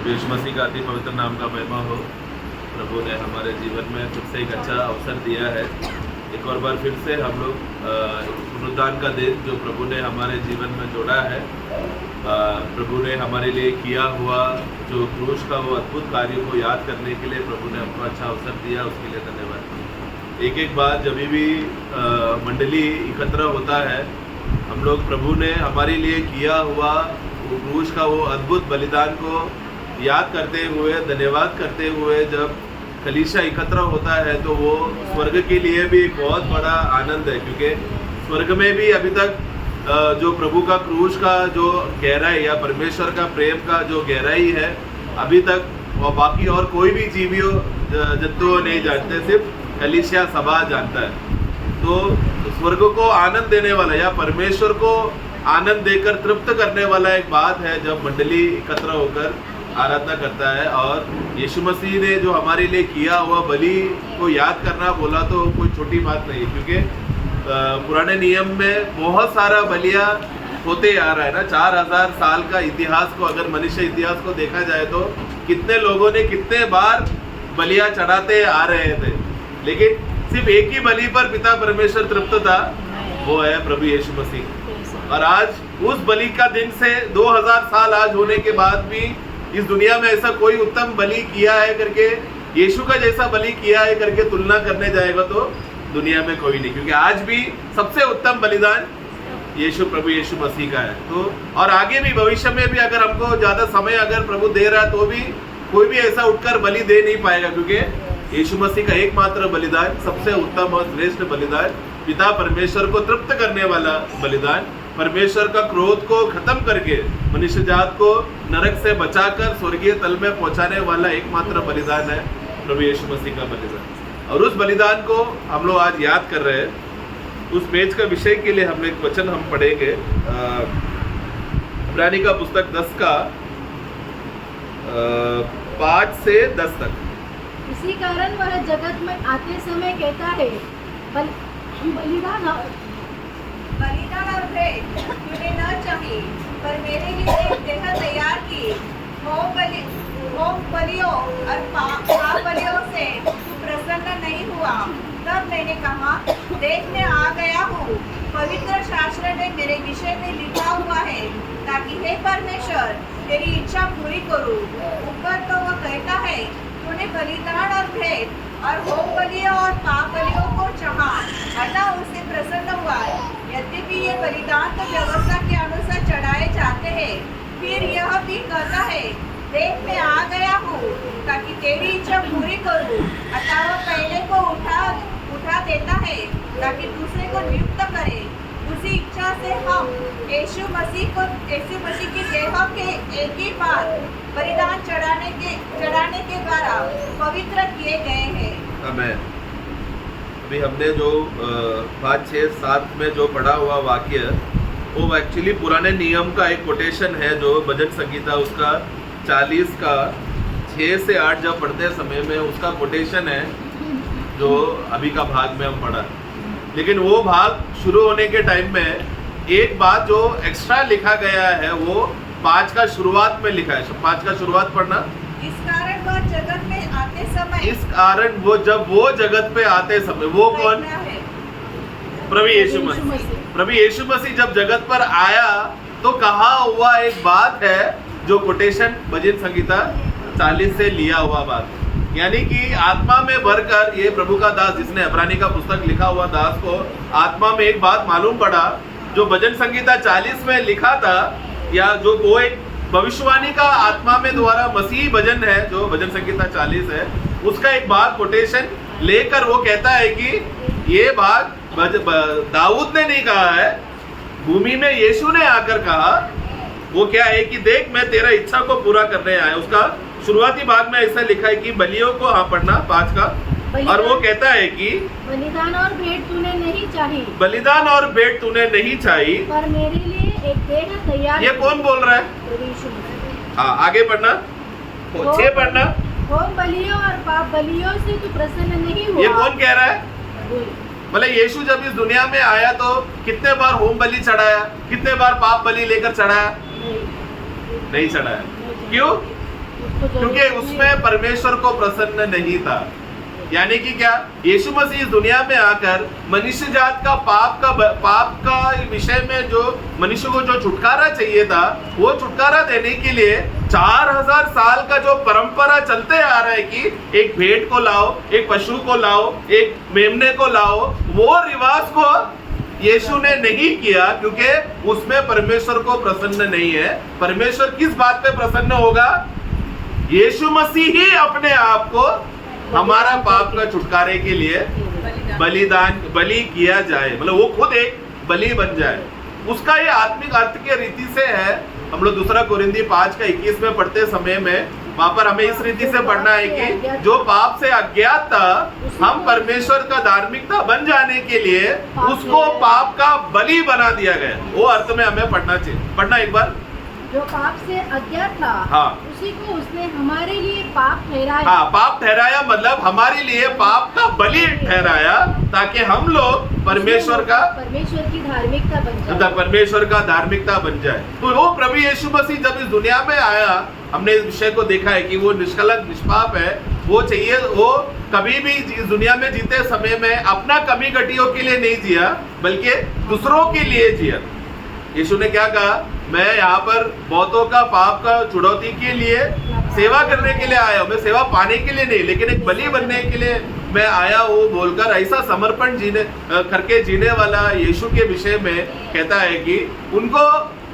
यीशु मसीह का अति पवित्र नाम का महिमा हो। प्रभु ने हमारे जीवन में फिर से एक अच्छा अवसर दिया है। एक और बार फिर से हम लोग पुनरुत्थान का दिन जो प्रभु ने हमारे जीवन में जोड़ा है, प्रभु ने हमारे लिए किया हुआ जो क्रूस का वो अद्भुत कार्य को याद करने के लिए प्रभु ने हमको अच्छा अवसर दिया, उसके लिए धन्यवाद। एक एक बार जब भी मंडली एकत्र होता है, हम लोग प्रभु ने हमारे लिए किया हुआ क्रूस का वो अद्भुत बलिदान को याद करते हुए, धन्यवाद करते हुए जब कलीसिया एकत्र होता है तो वो स्वर्ग के लिए भी एक बहुत बड़ा आनंद है, क्योंकि स्वर्ग में भी अभी तक जो प्रभु का क्रूस का जो गहराई या परमेश्वर का प्रेम का जो गहराई है, अभी तक और बाकी और कोई भी जीवियों जंतुओं नहीं जानते, सिर्फ कलीसिया सभा जानता है। तो स्वर्ग को आनंद देने वाला या परमेश्वर को आनंद देकर तृप्त करने वाला एक बात है जब मंडली एकत्र होकर आराधना करता है। और यीशु मसीह ने जो हमारे लिए किया हुआ बलि को याद करना बोला तो कोई छोटी बात नहीं है, क्योंकि पुराने नियम में बहुत सारा बलिया होते आ रहा है ना। 4000 साल का इतिहास को, अगर मनुष्य इतिहास को देखा जाए तो कितने लोगों ने कितने बार बलिया चढ़ाते आ रहे थे, लेकिन सिर्फ एक ही बलि पर पिता परमेश्वर तृप्त था, वो है प्रभु यीशु मसीह। और आज उस बलि का दिन से 2000 साल आज होने के बाद भी इस दुनिया में ऐसा कोई उत्तम बलि किया है करके, यीशु का जैसा बलि किया है करके तुलना करने जाएगा तो दुनिया में कोई नहीं, क्योंकि आज भी सबसे उत्तम बलिदान प्रभु यीशु मसीह का है। तो और आगे भी भविष्य में भी अगर हमको ज्यादा समय अगर प्रभु दे रहा है तो भी कोई भी ऐसा उठकर बलि दे नहीं पाएगा, क्योंकि यीशु मसीह का एकमात्र बलिदान, सबसे उत्तम और श्रेष्ठ बलिदान, पिता परमेश्वर को तृप्त करने वाला बलिदान, परमेश्वर का क्रोध को खत्म करके मनुष्य जात को नरक से बचाकर स्वर्गीय तल में पहुंचाने वाला एकमात्र बलिदान है प्रभु यीशु मसीह का बलिदान। और उस बलिदान को हम लोग आज याद कर रहे हैं। उस पेज का विषय के लिए हम एक वचन हम पढ़ेंगे, इब्रानी का पुस्तक 10 का 5 से 10 तक। इसी कारण वह जगत में आते समय कहता है, बलिदान और भेंट तूने न चाही, पर मेरे लिए एक देह तैयार की। होम बलियों और पाप बलियों से तू प्रसन्न नहीं हुआ। तब मैंने कहा, देख मैं आ गया हूँ, पवित्र शास्त्र ने मेरे विषय में लिखा हुआ है, ताकि हे परमेश्वर तेरी इच्छा पूरी करूँ। ऊपर तो वह कहता है, तूने बलिदान और भेंट और होम बलियों और पाप बलियों को चाहा, अतः उससे प्रसन्न हुआ। यद्यपि ये बलिदान तो व्यवस्था के अनुसार चढ़ाए जाते हैं, फिर यह भी कहता है, देख मैं आ गया हूँ, ताकि तेरी इच्छा पूरी करूँ। अतः वह पहले को उठा देता है, ताकि दूसरे को नियुक्त करे। उसी इच्छा से हम यीशु मसीह की देह के एक ही बार बलिदान चढ़ाने के द्वारा पवित्र किए गए हैं। आमीन। अभी हमने जो 5, 6, 7 में जो पढ़ा हुआ वाक्य, वो एक्चुअली पुराने नियम का एक कोटेशन है, जो भजन संगीता उसका 40 का 6 से 8 जब पढ़ते समय में उसका कोटेशन है, जो अभी का भाग में हम पढ़ा। लेकिन वो भाग शुरू होने के टाइम में एक बात जो एक्स्ट्रा लिखा गया है, वो 5 का शुरुआत में लिखा है। 5 का शुरुआत पढ़ना। इस कारण वो जगत में आते समय, इस कारण वो जब वो जगत पे आते समय, वो कौन? प्रभु यीशु मसीह। प्रभु यीशु मसीह जब जगत पर आया तो कहा हुआ एक बात है, जो कोटेशन भजन संगीता 40 से लिया हुआ बात, यानी कि आत्मा में भरकर ये प्रभु का दास, जिसने इब्रानी का पुस्तक लिखा हुआ दास को आत्मा में एक बात मालूम पड़ा, जो भजन संगीता 40 में लिखा था, या जो वो एक भविष्यवाणी का आत्मा में द्वारा मसीही भजन है, जो भजन संगीता 40 है, उसका एक भाग कोटेशन लेकर वो कहता है कि ये भाग दाऊद ने नहीं कहा है, भूमि में यीशु ने आकर कहा। वो क्या है कि देख मैं तेरा इच्छा को पूरा करने आया। उसका शुरुआती भाग में ऐसा लिखा है कि बलियों को पढ़ना 5 का, और वो कहता है कि बलिदान और भेंट तूने नहीं चाही, बलिदान और भेंट तूने नहीं चाही, पर मेरे लिए एक देह तैयार। ये कौन बोल रहा है? हाँ, आगे पढ़ना, 6 पढ़ना। होम बलियों और पाप बलियों से तू प्रसन्न नहीं हुआ। ये कौन कह रहा है? मतलब यीशु जब इस दुनिया में आया तो कितने बार होम बलि चढ़ाया, कितने बार पाप बलि लेकर चढ़ाया? नहीं चढ़ाया। क्यों? क्योंकि उसमें परमेश्वर को प्रसन्न नहीं था। यानी कि क्या, यीशु मसीह इस दुनिया में आकर मनुष्य जात का पाप का विषय में जो मनुष्य को जो छुटकारा चाहिए था, वो छुटकारा देने के लिए 4000 साल का जो परंपरा चलते आ रहा है कि एक भेड़ को लाओ, एक पशु को लाओ, एक मेमने को लाओ, वो रिवाज को यीशु ने नहीं किया, क्योंकि उसमें परमेश्वर को प्रसन्न नहीं है। परमेश्वर किस बात पे प्रसन्न होगा? यीशु मसीह ही अपने आप को हमारा पाप का छुटकारे के लिए बलि किया जाए, मतलब वो खुद एक बलि बन जाए। उसका ये आत्मिक अर्थ के रीति से है। हम लोग 2 कोरिन्थी 5:21 में पढ़ते समय में वहां पर हमें इस रीति से पढ़ना है कि जो पाप से अज्ञात था, हम परमेश्वर का धार्मिकता बन जाने के लिए उसको पाप का बलि बना दिया गया। वो अर्थ में हमें पढ़ना चाहिए। पढ़ना एक बार। जो पाप से अज्ञात था, हाँ, उसी को उसने हमारे लिए पाप ठहराया। हाँ, पाप ठहराया मतलब हमारे लिए पाप का बलि ठहराया, ताकि हम लोग परमेश्वर की धार्मिकता बन जाए। परमेश्वर का धार्मिकता बन जाए। तो वो प्रभु यीशु मसीह जब इस दुनिया में आया, हमने इस विषय को देखा है कि वो निष्कलंक निष्पाप है। वो चाहिए, वो कभी भी इस दुनिया में जीते समय में अपना कमी घटियों के लिए नहीं जिया, बल्कि दूसरों के लिए जिया। यीशु ने क्या कहा? मैं यहाँ पर बहुतों का पाप का छुड़ौती के लिए सेवा करने के लिए आया हूँ। मैं सेवा पाने के लिए नहीं, लेकिन एक बलि बनने के लिए मैं आया हूँ बोलकर ऐसा समर्पण करके जीने वाला यीशु के विषय में कहता है कि उनको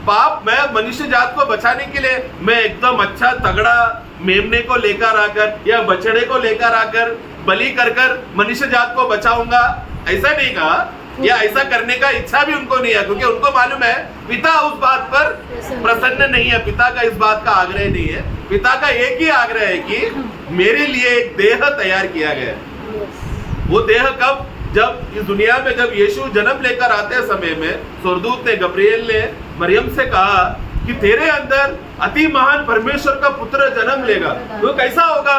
पाप, मैं मनुष्य जात को बचाने के लिए मैं एकदम अच्छा तगड़ा मेमने को लेकर आकर या बछड़े को लेकर आकर बलि कर मनुष्य जात को बचाऊंगा, ऐसा नहीं कहा। या ऐसा करने का इच्छा भी उनको नहीं है, क्योंकि उनको मालूम है पिता उस बात पर प्रसन्न नहीं है। पिता का इस बात का आग्रह नहीं है। पिता का एक ही आग्रह है कि मेरे लिए एक देह तैयार किया गया। वो देह कब? जब इस दुनिया में जब यीशु जन्म लेकर आते समय में स्वर्गदूत ने, गब्रिएल ने मरियम से कहा कि तेरे अंदर अति महान परमेश्वर का पुत्र जन्म लेगा। तो कैसा होगा?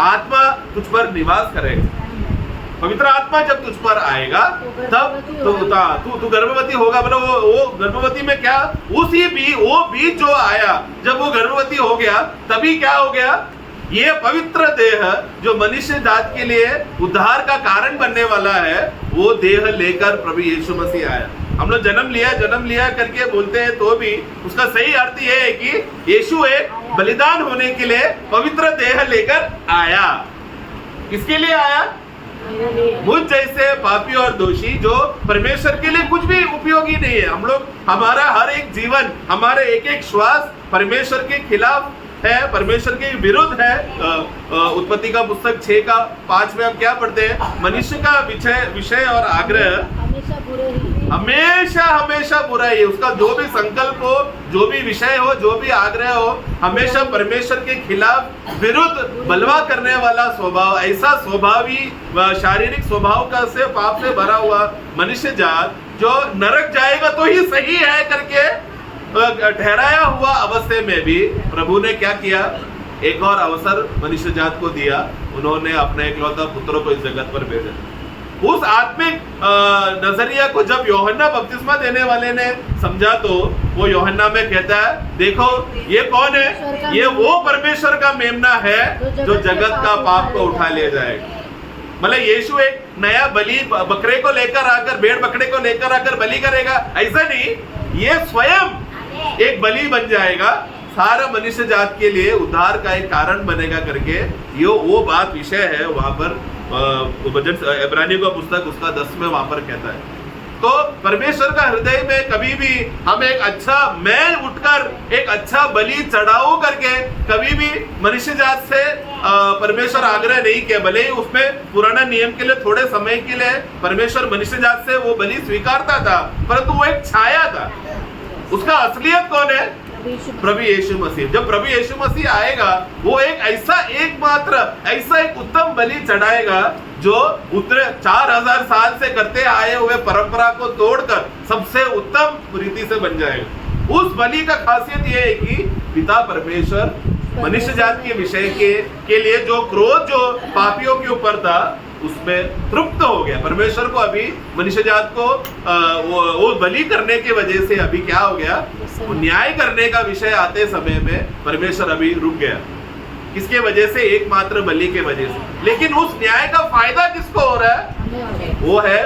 आत्मा तुझ पर निवास करेगा। पवित्र आत्मा जब तुझ पर आएगा तब तू गर्भवती होगा। मतलब वो गर्भवती में क्या, वो बीज जो आया, जब वो गर्भवती हो गया तभी क्या हो गया? ये पवित्र देह जो मनुष्य जात के लिए उद्धार का कारण बनने वाला है, वो देह लेकर प्रभु यीशु मसीह आया। हम लोग जन्म लिया करके बोलते हैं, तो भी उसका सही अर्थ ये है कि यीशु एक बलिदान होने के लिए पवित्र देह लेकर आया। किसके लिए आया? मुझ जैसे पापी और दोषी जो परमेश्वर के लिए कुछ भी उपयोगी नहीं है। हम लोग, हमारा हर एक जीवन, हमारे एक एक श्वास परमेश्वर के खिलाफ है, परमेश्वर के विरुद्ध है। उत्पत्ति का पुस्तक 6:5 में हम क्या पढ़ते हैं? मनुष्य का विषय और आग्रह हमेशा बुरा ही है। उसका जो भी संकल्प हो, जो भी विषय हो, जो भी आग्रह हो, हमेशा परमेश्वर के खिलाफ विरुद्ध बलवा करने वाला स्वभाव, ऐसा स्वभावी शारीरिक स्वभाव का से पाप से भरा हुआ मनुष्य जात जो नरक जाएगा तो ही सही है करके ठहराया हुआ अवस्था में भी प्रभु ने क्या किया? एक और अवसर मनुष्य जात को दिया। उन्होंने अपने इकलौता पुत्र को इस जगत पर भेजा। उस आत्मिक नजरिया को जब यूहन्ना बपतिस्मा देने वाले ने समझा, तो वो यूहन्ना में कहता है, देखो ये कौन है? ये वो परमेश्वर का मेमना है जो जगत का पाप को उठा ले जाएगा। मतलब यीशु एक नया बलि बकरे को लेकर आकर, भेड़ बकरे को लेकर आकर बलि करेगा, ऐसा नहीं। ये स्वयं एक बलि बन जाएगा, सारा मनुष्य जात के लिए उद्धार का एक कारण बनेगा करके ये वो बात विषय है। वहां पर इब्रानियों का पुस्तक उसका 10 में वहां पर कहता है। तो परमेश्वर का हृदय में कभी भी हम एक अच्छा, मैं उठकर एक अच्छा बलि चढ़ाऊं करके कभी भी मनुष्य जात से परमेश्वर आग्रह नहीं किया। भले ही उसमें पुराना नियम के लिए थोड़े समय के लिए परमेश्वर मनुष्य जात से वो बलि स्वीकारता था, परंतु वो एक छाया था। उसका असलियत कौन है? प्रभु यीशु मसीह। जब प्रभु यीशु मसीह आएगा, वो एक ऐसा एकमात्र, ऐसा एक उत्तम बलि चढ़ाएगा जो उतरे 4000 साल से करते आए हुए परंपरा को तोड़कर सबसे उत्तम रीति से बन जाएगा। उस बलि का खासियत यह है कि पिता परमेश्वर मनुष्य जात के विषय के लिए जो क्रोध जो पापियों के ऊपर था, उसमें तृप्त हो गया। परमेश्वर को अभी मनुष्य जात को वो बलि करने की वजह से अभी क्या हो गया? वो न्याय करने का विषय आते समय में परमेश्वर अभी रुक गया। किसके वजह से? एकमात्र बलि के वजह से। लेकिन उस न्याय का फायदा किसको हो रहा है? वो है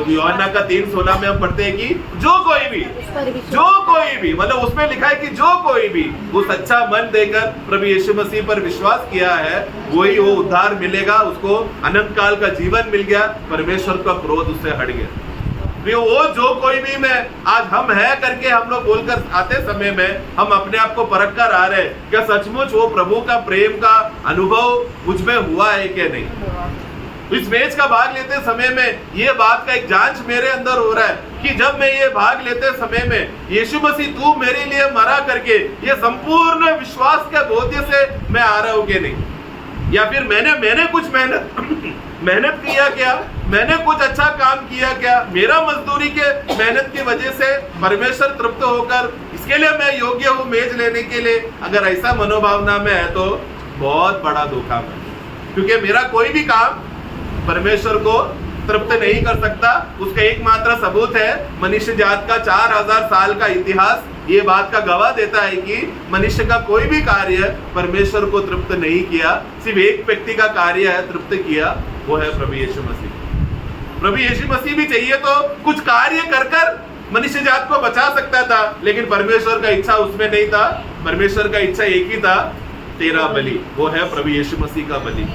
यूहन्ना का 3:16 में हम पढ़ते हैं कि जो कोई भी मतलब उसमें लिखा है कि जो कोई भी उस अच्छा मन देकर प्रभु यीशु मसीह पर विश्वास किया है, वही वो उद्धार मिलेगा, उसको अनंत काल का जीवन मिल गया, परमेश्वर का क्रोध उससे हट गया। वो जो कोई भी मैं आज हम है करके हम लोग बोलकर आते समय में हम अपने आप को परख कर आ रहे हैं, क्या सचमुच वो प्रभु का प्रेम का अनुभव मुझ में हुआ है क्या नहीं? इस मैच का भाग लेते समय में ये बात का एक जांच मेरे अंदर हो रहा है कि जब मैं ये भाग लेते समय में यीशु मसीह तू मेरे लिए मरा करके ये संपूर्ण विश्वास के बोध्य से मैं आ रहा हूं कि नहीं, या फिर मैंने कुछ मेहनत किया क्या, मैंने कुछ अच्छा काम किया क्या, मेरा मजदूरी के मेहनत की वजह से परमेश्वर तृप्त होकर इसके लिए मैं योग्य हूँ मेज लेने के लिए? अगर ऐसा मनोभावना में है तो बहुत बड़ा धोखा है, क्योंकि मेरा कोई भी काम परमेश्वर को तृप्त नहीं कर सकता। उसका एकमात्र सबूत है मनुष्य जात का 4000 साल का इतिहास ये बात का गवाह देता है कि मनुष्य का कोई भी कार्य परमेश्वर को तृप्त नहीं किया, सिर्फ एक व्यक्ति का कार्य है तृप्त किया, वो है प्रभु यीशु मसीह। प्रभु यीशु मसीह भी चाहिए तो कुछ कार्य कर कर मनुष्य जात को बचा सकता था, लेकिन परमेश्वर का इच्छा उसमें नहीं था। परमेश्वर का इच्छा एक ही था, तेरा बलि, वो है प्रभु यीशु मसीह का बलि।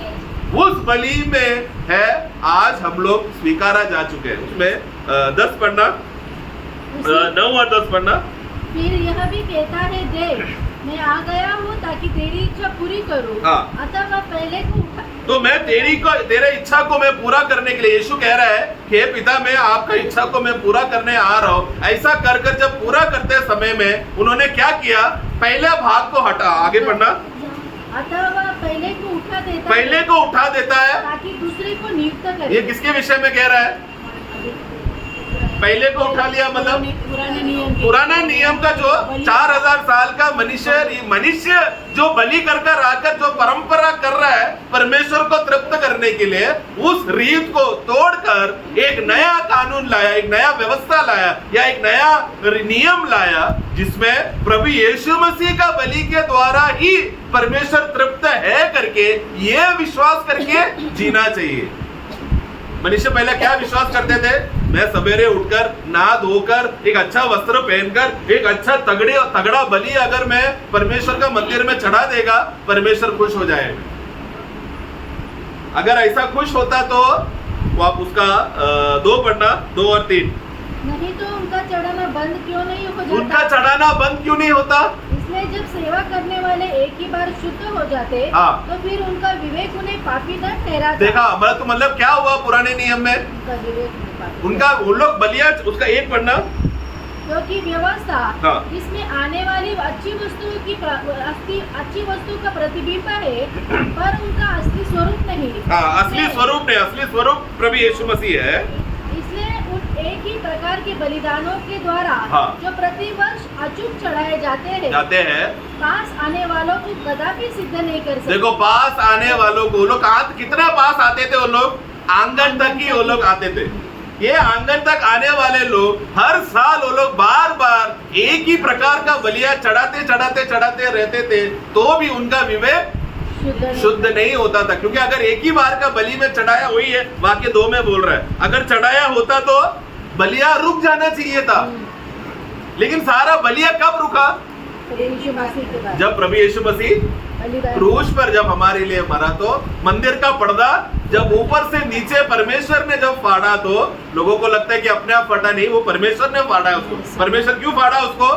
उस बलि में है आज हम लोग स्वीकारा जा चुके हैं। उसमें 10 पढ़ना, 9 और 10 पढ़ना। फिर यह भी कहता है, देख मैं आ गया हूँ ताकि तेरी इच्छा पूरी करूँ। अतः वह पहले को उठा, तो मैं तेरे इच्छा को मैं पूरा करने के लिए, यीशु कह रहा है कि हे पिता मैं आपका इच्छा को मैं पूरा करने आ रहा हूँ। ऐसा कर कर जब पूरा करते समय में उन्होंने क्या किया? पहले भाग को हटा, आगे पढ़ना। अतः वह पहले को उठा देता है ताकि दूसरे को नियुक्त करे। ये किसके विषय में कह रहा है? पहले को उठा लिया मतलब पुराना नियम का जो 4000 साल का मनुष्य जो बलि कर कर आकर जो परंपरा कर रहा है परमेश्वर को तृप्त करने के लिए, उस रीत को तोड़कर एक नया कानून लाया, एक नया व्यवस्था लाया या एक नया नियम लाया, जिसमें प्रभु यीशु मसीह का बलि के द्वारा ही परमेश्वर तृप्त है करके ये विश्वास करके जीना चाहिए। मनुष्य पहले क्या विश्वास करते थे? मैं सवेरे उठकर नहा धोकर एक अच्छा वस्त्र पहनकर एक अच्छा तगड़ा बलि अगर मैं परमेश्वर का मंदिर में चढ़ा देगा, परमेश्वर खुश हो जाएगा। अगर ऐसा खुश होता तो वो आप उसका 2 पढ़ना, 2 और 3। नहीं तो उनका चढ़ाना बंद क्यों नहीं हो जाता? उनका चढ़ाना बंद क्यों नहीं होता? इसलिए जब सेवा करने वाले एक ही बार शुद्ध हो जाते, तो फिर उनका विवेक उन्हें पापी न ठहराता। देखा मतलब क्या हुआ पुराने नियम में? उनका वो लोग बलिया, उसका 1 पढ़ना। क्योंकि व्यवस्था इसमें आने वाली अच्छी वस्तु का प्रतिबिंब है, पर उनका असली स्वरूप नहीं। असली स्वरूप प्रभु यीशु मसीह है। इसलिए उन एक ही प्रकार के बलिदानों के द्वारा जो प्रतिवर्ष अचूक चढ़ाए जाते हैं, पास आने वालों को कदापि सिद्ध नहीं कर सकते। देखो, पास आने वालों को लोग कितना पास आते थे? वो लोग आंगन तक ही वो लोग आते थे। ये आंगन तक आने वाले लोग हर साल वो लोग बार बार एक ही प्रकार का बलिया चढ़ाते रहते थे, तो भी उनका विवेक शुद्ध नहीं होता था। क्योंकि अगर एक ही बार का बलि में चढ़ाया, वही है वाक्य 2 में बोल रहा है, अगर चढ़ाया होता तो बलिया रुक जाना चाहिए था। लेकिन सारा बलिया कब रुका? जब प्रभु यीशु मसीह क्रूस पर जब हमारे लिए मरा, तो मंदिर का पर्दा जब ऊपर से नीचे परमेश्वर ने जब फाड़ा, तो लोगों को लगता है कि अपने आप फटा नहीं, वो परमेश्वर ने फाड़ा है उसको। परमेश्वर क्यों फाड़ा उसको?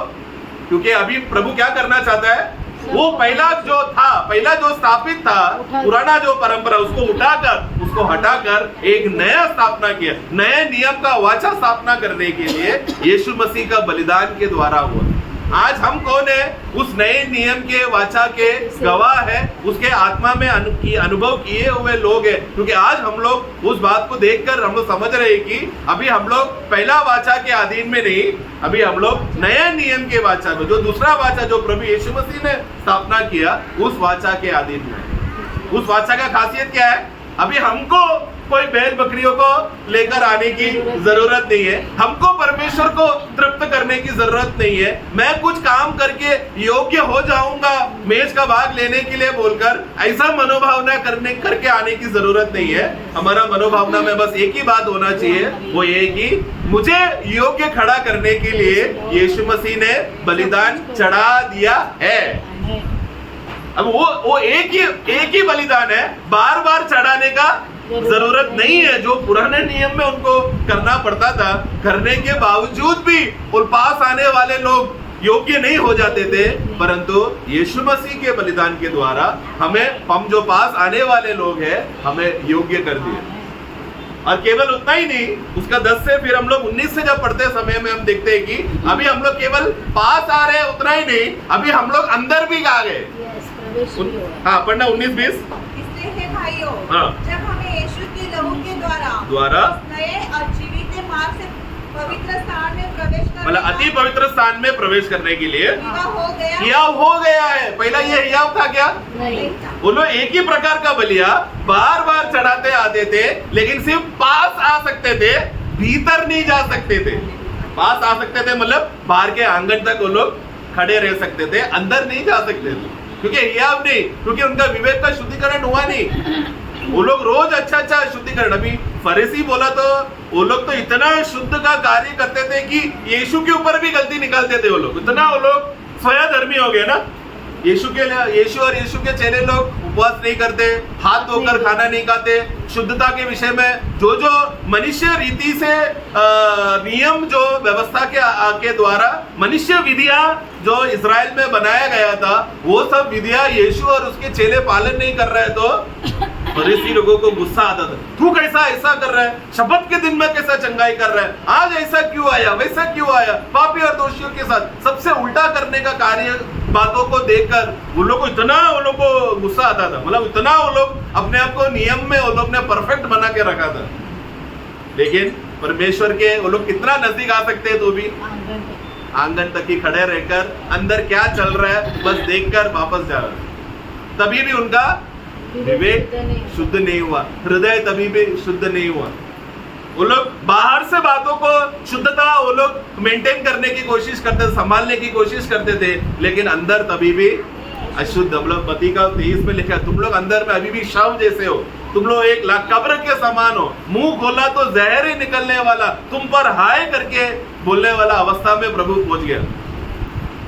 क्योंकि अभी प्रभु क्या करना चाहता है? वो पहला जो स्थापित था, पुराना जो परंपरा, उसको उठाकर, उसको हटाकर एक नया स्थापना किया। नए नियम का वाचा स्थापना करने के लिए यीशु मसीह का बलिदान के द्वारा हुआ। आज हम कौन है? उस नए नियम के वाचा के गवाह है, उसके आत्मा में अनुभव किए हुए लोग हैं। क्योंकि आज हम लोग उस बात को देखकर हम लोग समझ रहे हैं कि अभी हम लोग पहला वाचा के अधीन में नहीं, अभी हम लोग नए नियम के वाचा में, जो दूसरा वाचा जो प्रभु यीशु मसीह ने स्थापना किया, उस वाचा के अधीन में। उस वाचा का खासियत क्या है? अभी हमको कोई बैल बकरियों को लेकर आने की जरूरत नहीं है, हमको परमेश्वर को तृप्त करने की जरूरत नहीं है, मैं कुछ काम करके योग्य हो जाऊंगा मेज का भाग लेने के लिए बोलकर ऐसा मनोभावना करके आने की जरूरत नहीं है। हमारा मनोभावना में बस एक ही बात होना चाहिए, वो ये कि मुझे योग्य खड़ा करने के लिए यीशु मसीह ने बलिदान चढ़ा दिया है। अब वो एक ही बलिदान है, बार बार चढ़ाने का जरूरत नहीं है। जो पुराने नियम में उनको करना पड़ता था, करने के बावजूद भी उन पास आने वाले लोग योग्य नहीं हो जाते थे, परंतु यीशु मसीह के बलिदान के द्वारा हम जो पास आने वाले लोग हैं हमें योग्य कर दिए। और केवल उतना ही नहीं, उसका 10 से फिर हम लोग 19 से जब पढ़ते समय में हम देखते हैं कि अभी हम लोग केवल पास आ रहे हैं, उतना ही नहीं, अभी हम लोग अंदर भी आ गए। हाँ, पढ़ना 19-20। इसलिए हे भाइयों, हाँ। जब हमें यीशु के लहू के द्वारा नए और जीवित मार्ग से पवित्र स्थान में प्रवेश करने, मतलब अति पवित्र स्थान में प्रवेश करने के लिए हियाव हो गया है। पहला ये हियाव था क्या? नहीं। वो लोग एक ही प्रकार का बलिया बार बार चढ़ाते आते थे, लेकिन सिर्फ पास आ सकते थे, भीतर नहीं जा सकते थे। पास आ सकते थे मतलब बाहर के आंगन तक वो लोग खड़े रह सकते थे, अंदर नहीं जा सकते थे, क्योंकि हियाव नहीं, क्योंकि उनका विवेक का शुद्धिकरण हुआ नहीं। वो लोग रोज अच्छा शुद्धिकरण, अभी फरीसी बोला तो वो लोग तो इतना शुद्ध का कार्य करते थे कि यीशु के ऊपर भी गलती निकालते थे। वो लोग इतना स्वयं धर्मी हो गए ना। यीशु और यीशु के चेले लोग उपवास नहीं करते, हाथ धोकर खाना नहीं खाते, शुद्धता के विषय में जो मनुष्य रीति से नियम जो व्यवस्था के द्वारा मनुष्य विधियां जो इजराइल में बनाया गया था, वो सब विधियां यीशु और उसके चेले पालन नहीं कर रहे, तो फरीसी लोगों को गुस्सा आता था, तू कैसा ऐसा कर रहा है, शब्बत के दिन में कैसा चंगाई कर रहा है, आज ऐसा क्यों आया, वैसा क्यों आया, पापी और दोषियों के साथ सबसे उल्टा करने का कार्य बातों को देखकर वो लोग को गुस्सा आता था। मतलब इतना वो लोग अपने आप को नियम में वो लोग ने परफेक्ट बना के रखा था, लेकिन परमेश्वर के वो लोग कितना नजदीक आ सकते हैं तो भी आंगन तक ही खड़े रहकर अंदर क्या चल रहा है बस देखकर वापस जा रहे, तभी भी उनका विवेक शुद्ध नहीं हुआ, हृदय तभी भी शुद्ध नहीं हुआ। वो लोग बाहर से बातों को शुद्धता वो लोग मेंटेन करने की कोशिश करते थे, संभालने की कोशिश करते थे, लेकिन अंदर तभी भी अशुद्ध। मतलब मत्ती का 23 में लिखा, तुम लोग अंदर में अभी भी शव जैसे हो, तुम लोग एक कब्र के समान हो, मुंह खोला तो जहर ही निकलने वाला, तुम पर हाय करके बोलने वाला अवस्था में प्रभु पहुंच गया।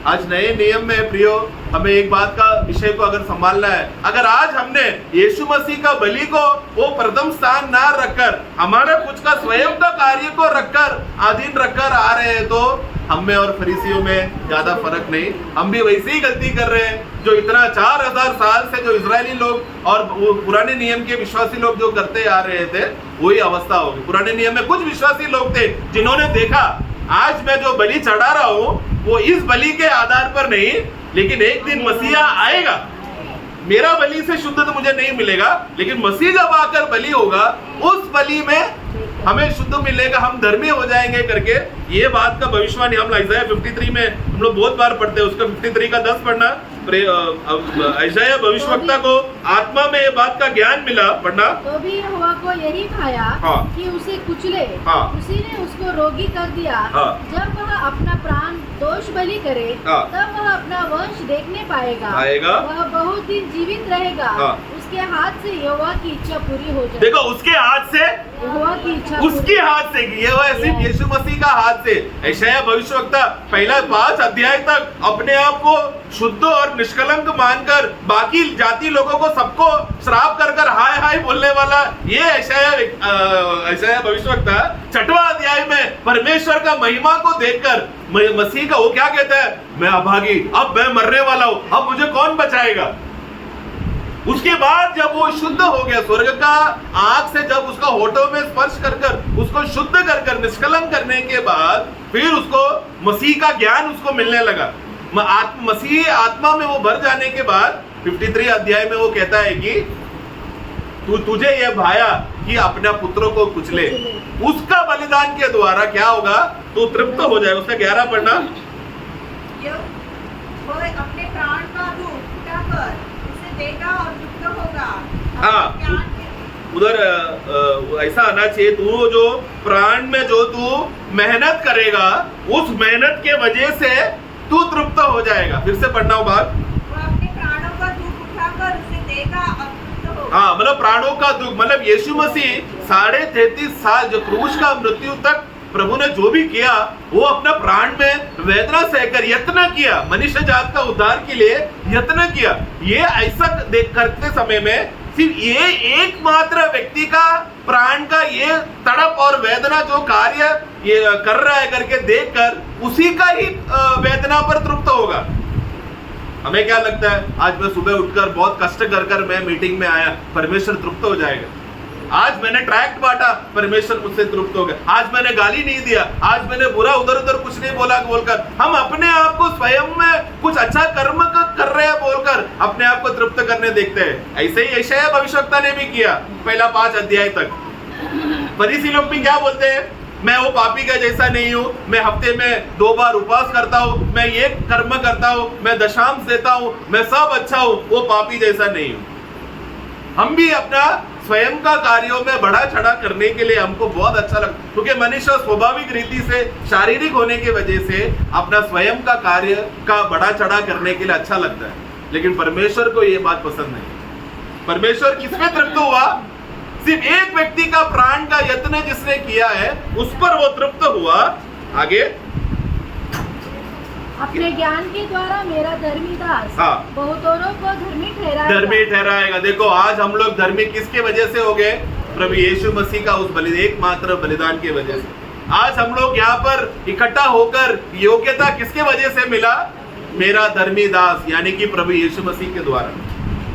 आज नए नियम में प्रियो, हमें एक बात का विषय को अगर संभालना है, अगर आज हमने यीशु मसीह का बलि को वो प्रथम स्थान ना रखकर हमारा कुछ का स्वयं का कार्य को रखकर अधीन रखकर आ रहे हैं, तो हम में और फरीसियों में ज्यादा फर्क नहीं, हम भी वैसे ही गलती कर रहे हैं जो इतना 4000 साल से जो इजरायली लोग और वो पुराने नियम के विश्वासी लोग जो करते आ रहे थे, वही अवस्था होगी। पुराने नियम में कुछ विश्वासी लोग थे जिन्होंने देखा आज मैं जो बलि चढ़ा रहा हूँ वो इस बलि के आधार पर नहीं, लेकिन एक दिन मसीहा आएगा, मेरा बलि से शुद्ध तो मुझे नहीं मिलेगा, लेकिन मसीह जब आकर बलि होगा उस बलि में हमें शुद्ध मिलेगा, हम धर्मी हो जाएंगे करके ये बात का भविष्यवाणी हम इसाया 53 में हम लोग बहुत बार पढ़ते हैं। उसका 53 का 10 पढ़ना, इसाया भविष्यवक्ता को आत्मा में ये बात का ज्ञान मिला, पढ़ना। तो भी यहोवा को यही खाया कि उसे कुचले, उसी ने उसको रोगी कर दिया। जब वह अपना प्राण दोष बलि करे तब वह अपना वंश देखने पाएगा, वह बहुत दिन जीवित रहेगा, उसके हाथ से यहोवा की इच्छा पूरी हो जाएगी। देखो, उसके हाथ से, यहोवा की इच्छा, उसके हाथ से, ये सिर्फ यीशु मसीह का हाथ से। यशायाह भविष्यवक्ता पहला 5 अध्याय तक अपने आप को शुद्ध और निष्कलंक मानकर बाकी जाति लोगों को सबको श्राप कर कर हाय हाय बोलने वाला ये यशायाह भविष्यवक्ता 6वां अध्याय में परमेश्वर का महिमा को देखकर मसीह का वो क्या कहता है, मैं अभागी, अब मैं मरने वाला हूं, अब मुझे कौन बचाएगा। उसके बाद जब वो शुद्ध हो गया, स्वर्ग का आंख से जब उसका होठों में स्पर्श कर कर उसको शुद्ध कर कर निष्कलंक करने के बाद फिर उसको मसीह का ज्ञान उसको मिलने लगा। मसीह आत्मा में वो भर जाने के बाद 53 अध्याय में वो कहता है कि तुझे ये भाया कि अपना पुत्रों को कुचले, उसका बलिदान के द्वारा क्या होगा, तू तृप्त हो जाए। उसका 11 पढ़ना। अपने प्राण का दूध उठाकर उसे देगा और तृप्त होगा। हाँ, उधर ऐसा आना चाहिए, तू जो प्राण में जो तू मेहनत करेगा उस मेहनत के वजह से तू तृप्त हो जाएगा। फिर से पढ़ना हो बात। वो अपने प्राणों का दुख उठाकर उसे देगा और तृप्त होगा। हाँ, मतलब प्राणों का दुख, मतलब यीशु मसीह 33.5 साल जो क्रूस का मृत्यु तक प्रभु ने जो भी किया, वो अपना प्राण में वेदना सहकर यत्न किया, मनुष्य जात का उद्धार के लिए यत्न किया। ये ऐसा देख करते समय में सिर्फ ये एकमात्र व्यक्ति का प्राण का ये तड़प और वेदना जो कार्य ये कर रहा है करके देखकर उसी का ही वेदना पर तृप्त होगा। हमें क्या लगता है, आज मैं सुबह उठकर बहुत कष्ट कर मैं मीटिंग में आया, परमेश्वर तृप्त हो जाएगा। आज मैंने ट्रैक्ट बांटा, परमेश्वर मुझसे तृप्त हो गया। आज मैंने गाली नहीं दिया, आज मैंने बुरा उधर उधर कुछ नहीं बोला बोलकर हम अपने आप को स्वयं में कुछ अच्छा कर्म कर रहे हैं बोलकर अपने आप को तृप्त करने देखते हैं। ऐसे ही यशायाह भविष्यवक्ता ने भी किया, पहला 5 अध्याय तक। फरीसी लोग भी क्या बोलते हैं, मैं वो पापी का जैसा नहीं हूँ, मैं हफ्ते में 2 बार उपवास करता हूँ, मैं ये कर्म करता हूँ, मैं दशांश देता हूँ, मैं सब अच्छा हूँ, वो पापी जैसा नहीं हूँ। हम भी अपना स्वयं का कार्यों में बढ़ा चढ़ा करने के लिए हमको बहुत अच्छा लगता है, क्योंकि मनुष्य स्वाभाविक रीति से शारीरिक होने की वजह से अपना स्वयं का कार्य का बढ़ा चढ़ा करने के लिए अच्छा लगता है। लेकिन परमेश्वर को ये बात पसंद नहीं। परमेश्वर किसमें तृप्त हुआ? सिर्फ एक व्यक्ति का प्राण का यत्न जिसने किया है उस पर वो तृप्त हुआ। आगे, अपने ज्ञान के द्वारा मेरा धर्मी दास बहुतों को धर्मी ठहराएगा। देखो, आज हम लोग धर्मी किसके वजह से हो गए? प्रभु यीशु मसीह का उस एकमात्र बलिदान की वजह से। आज हम लोग यहाँ पर इकट्ठा होकर योग्यता किसके वजह से मिला? मेरा धर्मी दास, यानी कि प्रभु यीशु मसीह के द्वारा।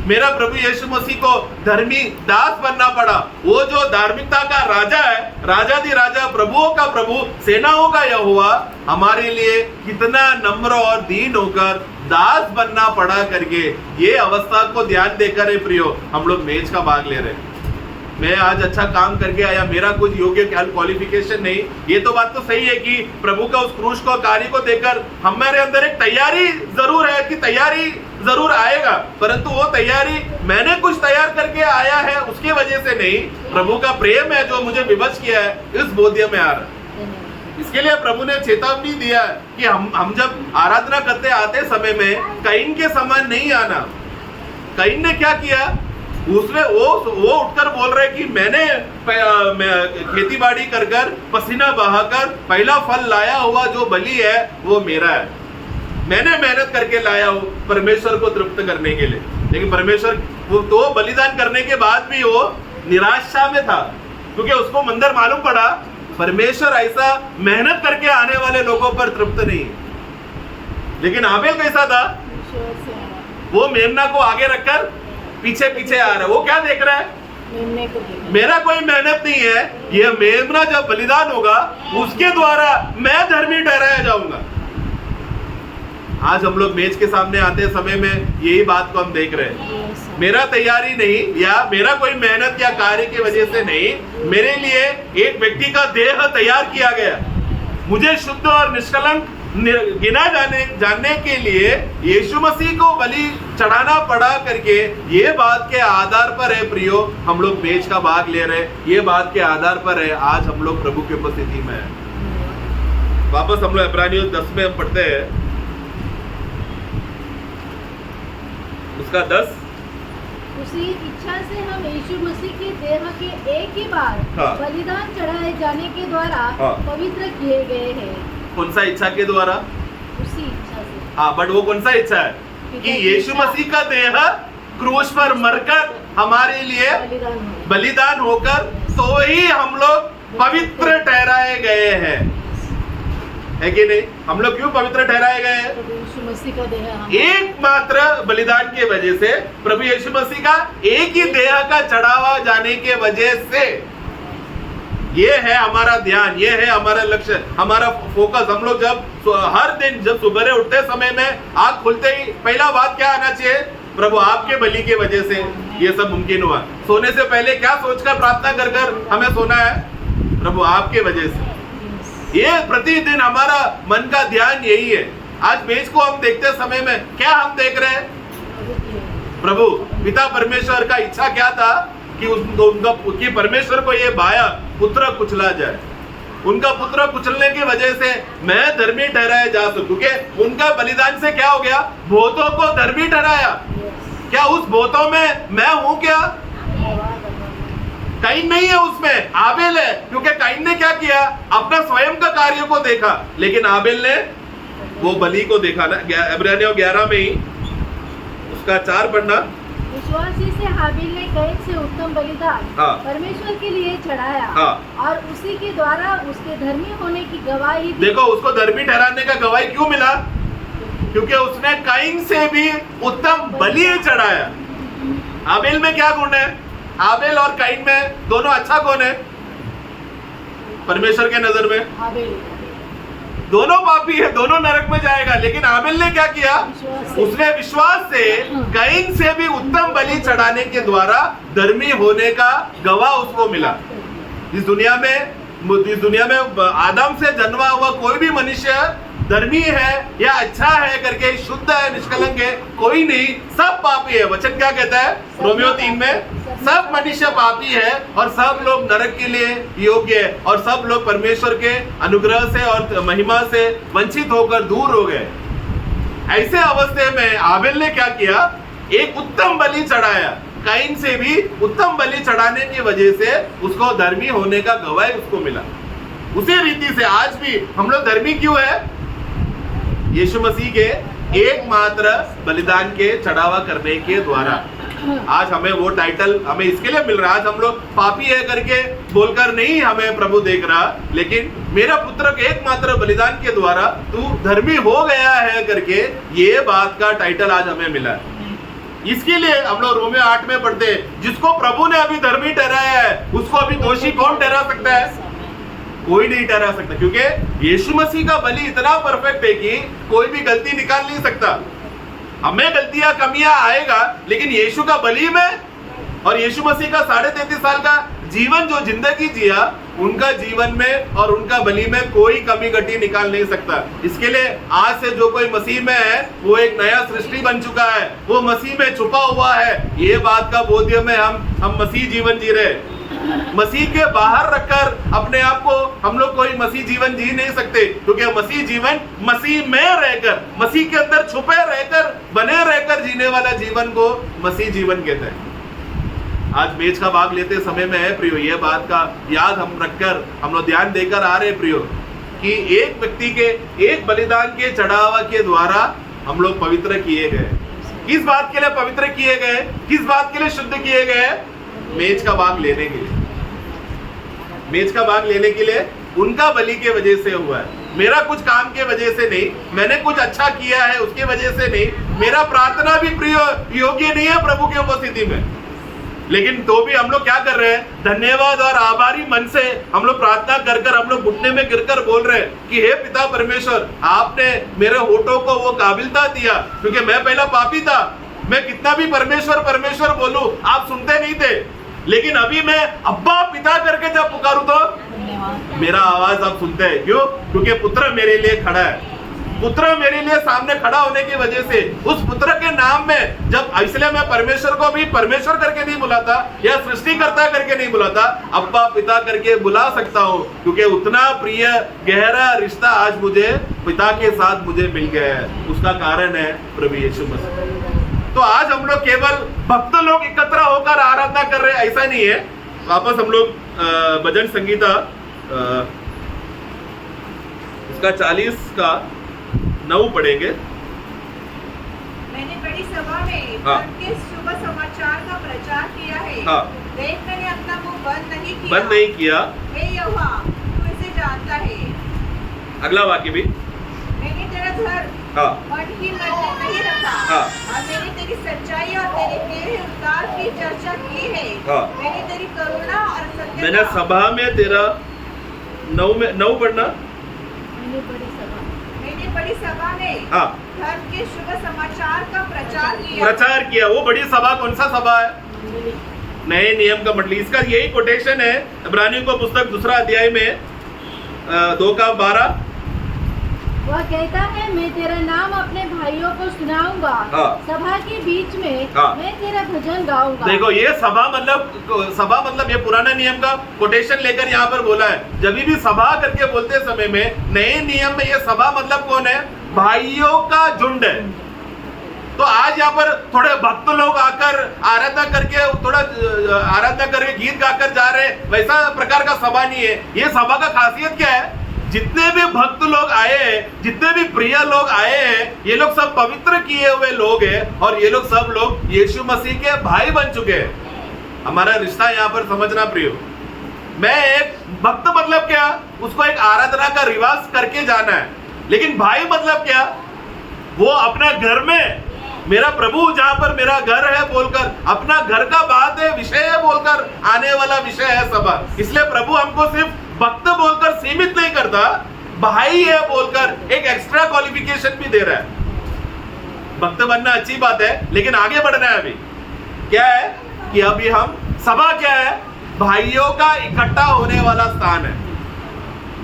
मेरा प्रभु यीशु मसीह को धर्मी दास बनना पड़ा। वो जो धार्मिकता का राजा है, राजाधिराजा, प्रभुओं का प्रभु, सेनाओं का यहोवा, हमारे लिए कितना नम्र और दीन होकर दास बनना पड़ा करके ये अवस्था को ध्यान देकर प्रियो हम लोग मेज का भाग ले रहे हैं। मैं आज अच्छा काम करके आया, मेरा कुछ योग्य क्वालिफिकेशन नहीं, ये तो बात तो सही है कि प्रभु का उस क्रूस को कार्य को देखकर हमारे अंदर एक तैयारी जरूर है कि तैयारी जरूर आएगा, परंतु वो तैयारी मैंने कुछ तैयार करके आया है उसके वजह से नहीं, प्रभु का प्रेम है जो मुझे विवश किया है, इस बोध्य में आ रहा है। इसके लिए प्रभु ने चेतावनी दिया कि हम जब आराधना करते आते समय में कैन के समान नहीं आना। कैन ने क्या किया? उसने वो उठकर बोल रहे कि मैंने खेती बाड़ी कर पसीना बहाकर पहला फल लाया हुआ जो बलि है वो मेरा है, मैंने मेहनत करके लाया हूँ परमेश्वर को तृप्त करने के लिए। लेकिन परमेश्वर वो तो बलिदान करने के बाद भी वो निराशा में था, क्योंकि उसको मंदिर मालूम पड़ा परमेश्वर ऐसा मेहनत करके आने वाले लोगों पर तृप्त नहीं। लेकिन आबेल कैसा था? वो मेमना को आगे रखकर पीछे पीछे आ रहा है। वो क्या देख रहा है? मेरा कोई मेहनत नहीं है, ये मेमना जब बलिदान होगा उसके द्वारा मैं धर्मी ठहराया जाऊंगा। आज हम लोग मेज के सामने आते समय में यही बात को हम देख रहे हैं। मेरा तैयारी नहीं या मेरा कोई मेहनत या कार्य की वजह से नहीं, मेरे लिए एक व्यक्ति का देह तैयार किया गया। मुझे शुद्ध और निष्कलंक गिना जानने के लिए यीशु मसीह को बलि चढ़ाना पड़ा करके ये बात के आधार पर है प्रियो हम लोग मेज का भाग ले रहे हैं। ये बात के आधार पर है आज हम लोग प्रभु की उपस्थिति में है। वापस हम लोग इब्रानियों 10 में हम पढ़ते हैं, उसका 10। उसी इच्छा से हम यीशु मसीह के देह के एक ही बार बलिदान चढ़ाए जाने के द्वारा पवित्र किए गए हैं। कौन सा इच्छा के द्वारा? उसी इच्छा से। हाँ, बट वो कौन सा इच्छा है कि यीशु मसीह का देह क्रूस पर मरकर हमारे लिए बलिदान होकर तो ही हम लोग पवित्र ठहराए गए हैं, है कि नहीं? हम लोग क्यों पवित्र ठहराए गए हैं? यीशु मसीह का देह एकमात्र बलिदान के वजह से, प्रभु यीशु मसीह का एक ही देह का चढ़ावा जाने के वजह से। ये है हमारा ध्यान, ये है हमारा लक्ष्य, हमारा फोकस। हम लोग जब हर दिन जब सुबह उठते समय में आँख खुलते ही पहला बात क्या आना चाहिए? प्रभु आपके बलि के वजह से ये सब मुमकिन हुआ। सोने से पहले क्या सोचकर प्रार्थना कर हमें सोना है? प्रभु आपके वजह से। ये प्रतिदिन हमारा मन का ध्यान यही है। आज मेज को हम देखते समय में क्या हम देख रहे हैं? प्रभु पिता परमेश्वर का इच्छा क्या था कि परमेश्वर को ये भाया पुत्र कुचला जाए। उनका पुत्र कुचलने की वजह से मैं धर्मी ठहराया जा सकूं, क्योंकि उनका बलिदान से क्या हो गया, भूतों को धर्मी ठहराया। क्या उस भूतों में मैं हूं क्या? काइन नहीं है उसमें, आबेल है। क्योंकि काइन ने क्या किया, अपना स्वयं का कार्य को देखा, लेकिन आबेल ने वो बलि को देखा ना। इब्रानियों 11 में ही उसका 4 पढ़ना। विश्वासी से हाबिल ने कैन से उत्तम बलिदान परमेश्वर के लिए चढ़ाया और उसी के द्वारा उसके धर्मी होने की गवाही दी। देखो, उसको धर्मी ठहराने का गवाही क्यों मिला? क्योंकि उसने काइन से भी उत्तम बलि चढ़ाया। आबेल में क्या गुण है? आबेल और काइन में दोनों अच्छा कौन है परमेश्वर के नजर में? आबेल। दोनों पापी है, दोनों नरक में जाएगा। लेकिन आबेल ने क्या किया? उसने विश्वास से काइन से भी उत्तम बलि चढ़ाने के द्वारा धर्मी होने का गवाह उसको मिला। इस दुनिया में आदम से जन्मा हुआ कोई भी मनुष्य धर्मी है या अच्छा है करके, शुद्ध है, निष्कलंक है, कोई नहीं, सब पापी है। वचन क्या कहता है रोमियो 3 में? सब मनुष्य पापी है और सब लोग नरक के लिए योग्य है और सब लोग परमेश्वर के अनुग्रह से और महिमा से वंचित होकर दूर हो गए। ऐसे अवस्था में आबेल ने क्या किया? एक उत्तम बलि चढ़ाया। काइन से भी उत्तम बलि चढ़ाने की वजह से उसको धर्मी होने का गवाही उसको मिला। उसी रीति से आज भी हम लोग धर्मी क्यों है? यीशु मसीह के एकमात्र बलिदान के चढ़ावा करने के द्वारा। आज हमें वो टाइटल हमें इसके लिए मिल रहा है। आज हम लोग पापी है करके बोलकर नहीं हमें प्रभु देख रहा, लेकिन मेरा पुत्र के एकमात्र बलिदान के द्वारा तू धर्मी हो गया है करके ये बात का टाइटल आज हमें मिला है। इसके लिए हम लोग रोमियो 8 में पढ़ते हैं, जिसको प्रभु ने अभी धर्मी ठहराया है उसको अभी दोषी कौन ठहरा सकता है? कोई नहीं ठहरा सकता, क्योंकि यीशु मसीह का बलि इतना परफेक्ट है कि कोई भी गलती निकाल नहीं सकता। हमें गलतियां कमियां आएगा, लेकिन यीशु का बलि में और यीशु मसीह का 33.5 साल का जीवन जो जिंदगी जिया, उनका जीवन में और उनका बलि में कोई कमी घटी निकाल नहीं सकता। इसके लिए आज से जो कोई मसीह में है वो एक नया सृष्टि बन चुका है, वो मसीह में छुपा हुआ है। ये बात का बोध्य में हम मसीह जीवन जी रहे। मसीह के बाहर रखकर अपने आप को हम लोग कोई मसीह जीवन जी नहीं सकते, क्योंकि मसीह जीवन मसीह में रहकर, मसीह के अंदर छुपे रहकर, बने रहकर जीने वाला जीवन को मसीह जीवन कहते हैं। आज मेज का भाग लेते समय में है प्रियो, ये बात का याद हम रखकर हम लोग ध्यान देकर आ रहे प्रियो, कि एक व्यक्ति के एक बलिदान के चढ़ावा के द्वारा हम लोग पवित्र किए गए। किस बात के लिए पवित्र किए गए? किस बात के लिए शुद्ध किए गए? मेज का भाग लेने के लिए। मेज का भाग लेने के लिए उनका बलि के वजह से हुआ है, मेरा कुछ काम के वजह से नहीं, मैंने कुछ अच्छा किया है उसके वजह से नहीं, मेरा प्रार्थना भी प्रिय योग्य नहीं है प्रभु की उपस्थिति में। लेकिन तो भी हम लोग क्या कर रहे हैं? धन्यवाद और आभारी मन से हम लोग प्रार्थना कर कर हम लोग घुटने में गिरकर बोल रहे हैं कि हे पिता परमेश्वर, आपने मेरे होठों को वो काबिलता दिया, क्योंकि मैं पहला पापी था। मैं कितना भी परमेश्वर परमेश्वर बोलूं, आप सुनते नहीं थे, लेकिन अभी मैं अब्बा पिता करके जब पुकारूं तो मेरा आवाज आप सुनते हैं। क्यों? क्योंकि पुत्र मेरे लिए खड़ा है। पुत्र मेरे लिए सामने खड़ा होने की वजह से उस पुत्र के नाम में जब, इसलिए मैं परमेश्वर को भी परमेश्वर करके नहीं बुलाता या सृष्टिकर्ता करके नहीं बुलाता, अब्बा पिता करके बुला सकता हूँ, क्योंकि उतना प्रिय गहरा रिश्ता आज मुझे पिता के साथ मुझे मिल गया है। उसका कारण है प्रभु यीशु मसीह। तो आज हम लोग केवल भक्त लोग एकत्र होकर आराधना कर रहे हैं ऐसा नहीं है। वापस हम लोग भजन संगीता इसका 40 का 9 पढ़ेंगे। मैंने बड़ी सभा में उनके शुभ समाचार का प्रचार किया है। देख मैंने अपना मुंह बंद नहीं किया। हे यहोवा, तू इसे जानता है। अगला वाक्य भी, मैंने तेरा घर मन ही मन में नहीं रखा और मैंने तेरी सच्चाई और तेरे उद्धार की चर्चा की है। मैंने तेरी करुणा और सत्य, मैंने सभा में तेरा 9 पढ़ना। मैंने बड़ी सभा में धर्म के शुभ समाचार का प्रचार किया। वो बड़ी सभा कौन सा सभा है? नए नियम का मंडली। इसका यही कोटेशन है इब्रानियों को पुस्तक 2 अध्याय में 2 का 12। वह कहता है मैं तेरा नाम अपने भाइयों को सुनाऊंगा। हाँ। सभा के बीच में हाँ। मैं तेरा भजन गाऊंगा। देखो ये सभा मतलब ये पुराना नियम का कोटेशन लेकर यहाँ पर बोला है। जब भी सभा करके बोलते समय में नए नियम में ये सभा मतलब कौन है? भाइयों का झुंड है। तो आज यहाँ पर थोड़े भक्त लोग आकर आराधना करके गीत गाकर जा रहे, वैसा प्रकार का सभा नहीं है। ये सभा का खासियत क्या है? जितने भी भक्त लोग आए हैं, जितने भी प्रिय लोग आए हैं, ये लोग सब पवित्र किए हुए लोग हैं और ये लोग सब लोग यीशु मसीह के भाई बन चुके हैं। हमारा रिश्ता यहाँ पर समझना प्रियो। मैं एक भक्त मतलब क्या? उसको एक आराधना का रिवाज करके जाना है। लेकिन भाई मतलब क्या? वो अपना घर में मेरा प्रभु जहां पर मेरा घर है बोलकर, अपना घर का बात है, विषय है बोलकर आने वाला विषय है सभा। इसलिए प्रभु हमको सिर्फ भक्त बोलकर सीमित नहीं करता, भाई है बोलकर एक एक्स्ट्रा क्वालिफिकेशन भी दे रहा है। भक्त बनना अच्छी बात है, लेकिन आगे बढ़ना है। अभी क्या है कि अभी हम सभा क्या है? भाइयों का इकट्ठा होने वाला स्थान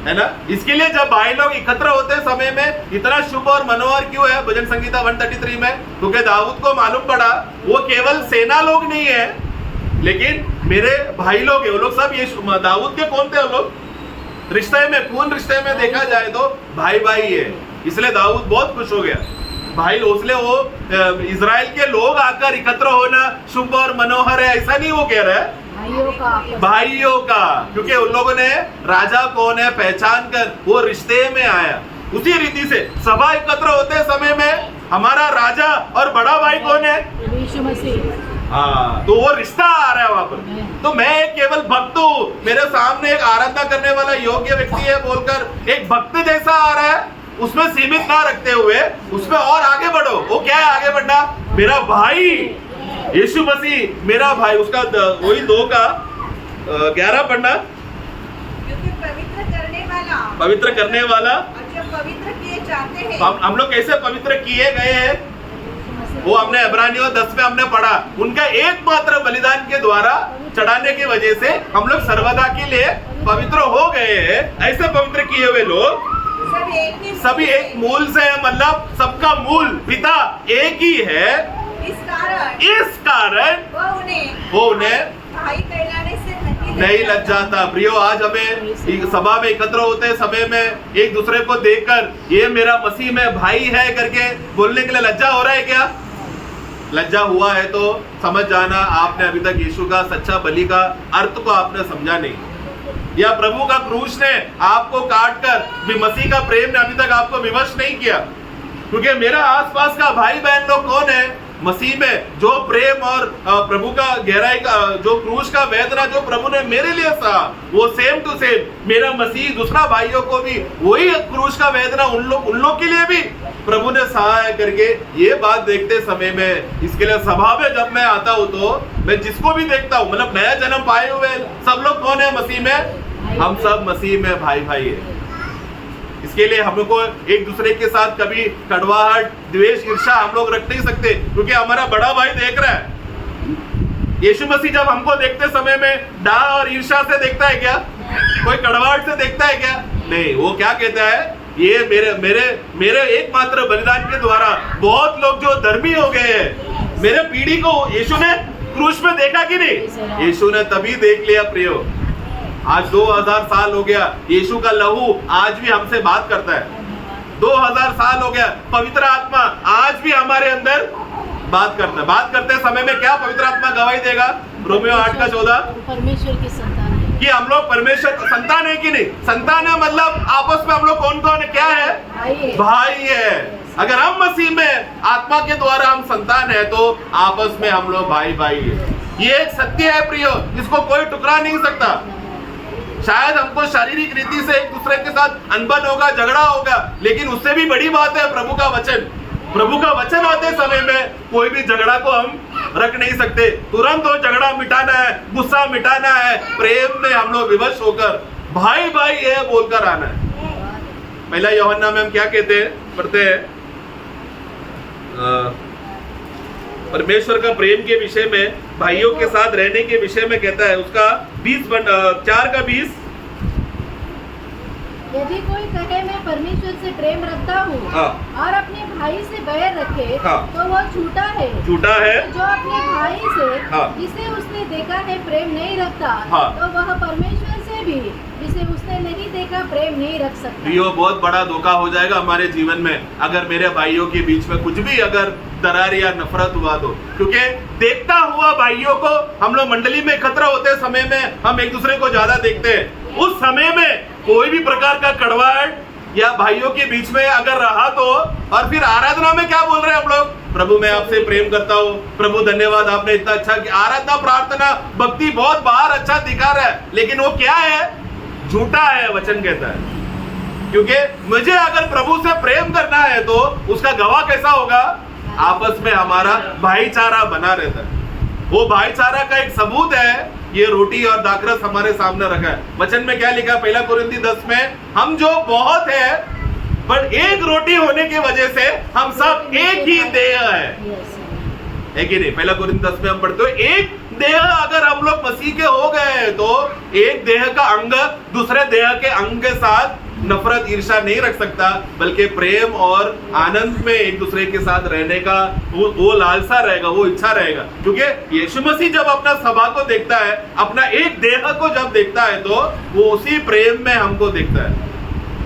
है ना। इसके लिए जब भाई लोग एकत्र होते समय में इतना शुभ और मनोहर क्यों है? भजन संगीता 133 में, क्योंकि दाऊद को मालूम पड़ा वो केवल सेना लोग नहीं है, लेकिन मेरे भाई लोग है। वो लोग सब ये दाऊद के कौन थे? वो लोग रिश्ते में, खून रिश्ते में देखा जाए तो भाई भाई है। इसलिए दाऊद बहुत खुश हो गया भाई। इसलिए वो इजराइल के लोग आकर एकत्र होना शुभ और मनोहर है, ऐसा नहीं वो कह रहा है, भाइयों का। क्योंकि उन लोगों ने राजा कौन है पहचान कर वो रिश्ते में आया। उसी रीति से सभा एकत्र होते समय में हमारा राजा और बड़ा भाई कौन है? यीशु मसीह। हाँ, तो वो रिश्ता आ रहा है वहां पर। तो मैं एक केवल भक्त हूँ, मेरे सामने एक आराधना करने वाला योग्य व्यक्ति है बोलकर एक भक्त जैसा आ रहा है, उसमें सीमित ना रखते हुए उसमें और आगे बढ़ो। वो क्या है आगे बढ़ना? मेरा भाई यीशु मसीह मेरा भाई। उसका वही 2 का 11 पढ़ना। क्योंकि पवित्र करने वाला जब पवित्र किए जाते हैं, हम लोग कैसे पवित्र किए गए हैं वो हमने इब्रानियों 10 में हमने पढ़ा। उनका एकमात्र बलिदान के द्वारा चढ़ाने की वजह से हम लोग सर्वदा के लिए पवित्र हो गए हैं। ऐसे पवित्र किए हुए लोग सभी एक मूल से है, मतलब सबका मूल पिता एक ही है। इस कारण वो उन्हें भाई कहलाने से नहीं लग जाता। प्रियो, आज हमें सभा में एकत्र होते समय में एक दूसरे को देखकर ये मेरा मसीह में भाई है करके बोलने के लिए लज्जा हो रहा है क्या? लज्जा हुआ है तो समझ जाना आपने अभी तक यीशु का सच्चा बलि का अर्थ को आपने समझा नहीं, या प्रभु का क्रूस ने आपको काट कर मसीह का प्रेम ने अभी तक आपको विवश नहीं किया। क्योंकि मेरा आसपास का भाई बहन लोग कौन है? मसीह में जो प्रेम और प्रभु का गहराई का जो क्रूस का वेदना जो प्रभु ने मेरे लिए सहा, वो सेम टू सेम मेरा मसीह दूसरा भाइयों को भी वही क्रूस का वेदना उन लोग के लिए भी प्रभु ने सहा है करके ये बात देखते समय में, इसके लिए सभा में जब मैं आता हूँ तो मैं जिसको भी देखता हूँ, मतलब नया जन्म पाए हुए सब लोग कौन है मसीह में? हम सब मसीह में भाई भाई है। इसके लिए हम लोग को एक दूसरे के साथ कभी कड़वाहट, द्वेष, ईर्ष्या हम लोग रख नहीं सकते, क्योंकि हमारा बड़ा भाई देख रहा है। यीशु मसीह जब हमको देखते समय में डा और ईर्ष्या से देखता है क्या? कोई कड़वाहट से देखता है क्या? नहीं, वो क्या कहता है? ये मेरे एकमात्र बलिदान के द्वारा बहुत लोग जो धर्मी हो गए हैं। मेरे पीढ़ी को यीशु ने क्रूस में देखा कि नहीं? यीशु ने तभी देख लिया प्रियो। आज 2000 साल हो गया, यीशु का लहू आज भी हमसे बात करता है। 2000 साल हो गया, पवित्र आत्मा आज भी हमारे अंदर बात करता है। बात करते समय में क्या पवित्र आत्मा गवाही देगा? रोमियो 8:14 परमेश्वर की संतान है कि हम लोग परमेश्वर संतान है कि नहीं? संतान है मतलब आपस में हम लोग कौन कौन है? क्या है? भाई है। अगर हम मसीह में आत्मा के द्वारा हम संतान है तो आपस में हम लोग भाई भाई है। ये एक सत्य है प्रियो, इसको कोई टुकरा नहीं सकता। शायद हमको शारीरिक रीति से एक दूसरे के साथ अनबन होगा, झगड़ा होगा, लेकिन उससे भी बड़ी बात है प्रभु का वचन। प्रभु का वचन आते समय में कोई भी झगड़ा को हम रख नहीं सकते। तुरंत वो झगड़ा मिटाना है, गुस्सा मिटाना है, प्रेम में हम लोग विवश होकर भाई भाई है बोलकर आना है। पहला यूहन्ना में हम क्या कहते हैं, पढ़ते हैं परमेश्वर का प्रेम के विषय में, भाइयों के साथ रहने के विषय में कहता है। उसका 4 का 20 यदि कोई कहे मैं परमेश्वर से प्रेम रखता हूँ हाँ। और अपने भाई से बैर रखे हाँ। तो वह झूठा है। झूठा है। जो अपने भाई से हाँ। जिसे उसने देखा है प्रेम नहीं रखता हाँ। तो वह परमेश्वर से भी जिसे उसने नहीं देखा प्रेम नहीं रख सकता। ये बहुत बड़ा धोखा हो जाएगा हमारे जीवन में अगर मेरे भाइयों के बीच में कुछ भी अगर दरार या नफरत हुआ तो, क्योंकि देखता हुआ भाइयों को हम लोग मंडली में एकत्र होते समय में हम एक दूसरे को ज्यादा देखते हैं। उस समय में कोई भी प्रकार का कड़वाहट या भाइयों के बीच में अगर रहा तो, और फिर आराधना में क्या बोल रहे हैं हम लोग, प्रभु मैं आपसे प्रेम करता हूँ, प्रभु धन्यवाद आपने इतना अच्छा किया। आराधना प्रार्थना भक्ति बहुत बाहर अच्छा दिखा रहा है, लेकिन वो क्या है, झूठा है। वचन कहता है क्योंकि मुझे अगर प्रभु से प्रेम करना है तो उसका गवाह कैसा होगा, आपस में हमारा भाईचारा बना रहता है। वो भाईचारा का एक सबूत है ये रोटी और दाखरस हमारे सामने रखा है। वचन में क्या लिखा है, 1 कोरिन्थी 10 में, हम जो बहुत है पर एक रोटी होने की वजह से हम सब एक ही देह है कि नहीं। 1 कोरिन्थी 10 में हम पढ़ते हो एक देह अगर हम लोग मसीह के हो गए तो एक देह का अंग दूसरे देह के अंग के साथ नफरत ईर्ष्या नहीं रख सकता, बल्कि प्रेम और आनंद में एक दूसरे के साथ रहने का वो लालसा रहेगा, वो इच्छा रहेगा। क्योंकि यीशु मसीह जब अपना सभा को देखता है, अपना एक देह को जब देखता है तो वो उसी प्रेम में हमको देखता है।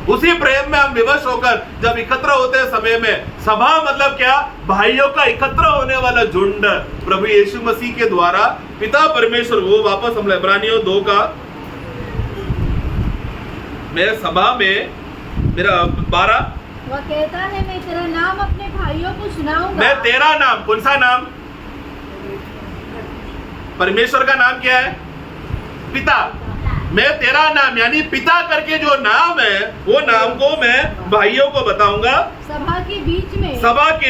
उसी प्रेम में हम विवश होकर जब एकत्र होते समय में, सभा मतलब क्या, भाइयों का एकत्र होने वाला झुंड प्रभु यीशु मसीह के द्वारा पिता परमेश्वर, वो वापस हम इब्रानियों 2 का, मेरे सभा में मेरा 12, वह कहता है मैं तेरा नाम अपने भाइयों को सुनाऊंगा। मैं तेरा नाम, कौन सा नाम, परमेश्वर का नाम क्या है, पिता। मैं तेरा नाम यानी पिता करके जो नाम है वो नाम को मैं भाइयों को बताऊंगा। सभा के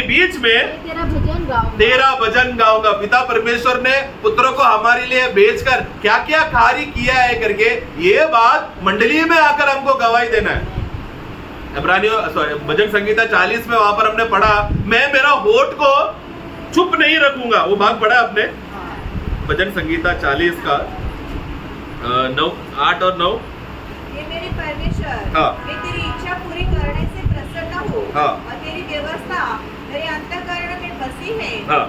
बीच में तेरा भजन गाऊंगा। तेरा भजन गाऊंगा। पिता परमेश्वर ने पुत्रों को हमारे लिए भेजकर क्या क्या कार्य किया है करके ये बात मंडली में आकर हमको गवाही देना है। भजन संगीता 40 में वहां पर हमने पढ़ा, मैं मेरा होठ को चुप नहीं रखूंगा। वो भाग पढ़ा आपने, भजन संगीता 40 का 8 और 9। ये मेरे परमेश्वर, हाँ। मैं तेरी इच्छा पूरी करने से प्रसन्न हूँ, हाँ। और तेरी व्यवस्था मेरे अंतःकरण में बसी है। हाँ।